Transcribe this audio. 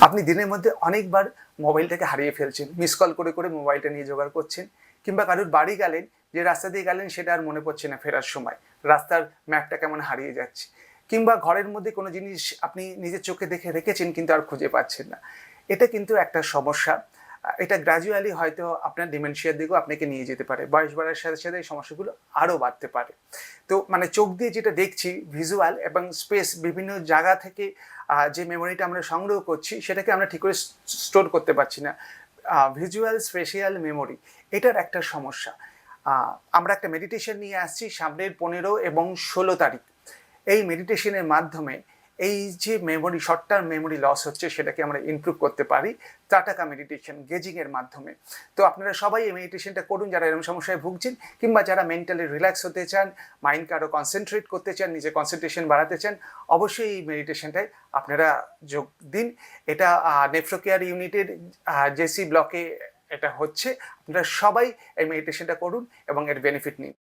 আপনি দিনের মধ্যে অনেকবার মোবাইলটাকে হারিয়ে ফেলছেন, মিস কল করে করে মোবাইলটা নিয়ে জোগাড় করছেন, কিংবা কারোর বাড়ি গেলেন, যে রাস্তা দিয়ে গেলেন সেটা আর মনে পড়ছে না ফেরার সময়, রাস্তার ম্যাপটা কেমন হারিয়ে যাচ্ছে, কিংবা ঘরের মধ্যে কোনো জিনিস আপনি নিজের চোখে দেখে রেখেছেন কিন্তু আর খুঁজে পাচ্ছেন না। এটা কিন্তু একটা সমস্যা। এটা গ্র্যাজুয়ালি হয়তো আপনার ডিমেনশিয়ার দিকেও আপনাকে নিয়ে যেতে পারে। বয়স বাড়ার সাথে সাথে এই সমস্যাগুলো আরও বাড়তে পারে। তো মানে চোখ দিয়ে যেটা দেখছি ভিজুয়াল এবং স্পেস বিভিন্ন জায়গা থেকে যে মেমোরিটা আমরা সংগ্রহ করছি সেটাকে আমরা ঠিক করে স্টোর করতে পারছি না। ভিজুয়াল স্পেশিয়াল মেমোরি এটার একটা সমস্যা। আমরা একটা মেডিটেশন নিয়ে আসছি সামনের 15 এবং 16 তারিখ। এই মেডিটেশনের মাধ্যমে এই যে memory, short term memory loss হচ্ছে সেটাকে আমরা ইমপ্রুভ করতে পারি টাটাকা মেডিটেশন, গেজিংয়ের মাধ্যমে। তো আপনারা সবাই এই মেডিটেশনটা করুন যারা এরকম সমস্যায় ভুগছেন, কিংবা যারা মেন্টালি রিল্যাক্স হতে চান, মাইন্ডকে আরও কনসেন্ট্রেট করতে চান, নিজের কনসেন্ট্রেশন বাড়াতে চান, অবশ্যই এই মেডিটেশনটায় আপনারা যোগ দিন। এটা নেফ্রোকেয়ার ইউনিটের জেসি ব্লকে এটা হচ্ছে। আপনারা সবাই এই মেডিটেশনটা করুন এবং এর বেনিফিট নিন।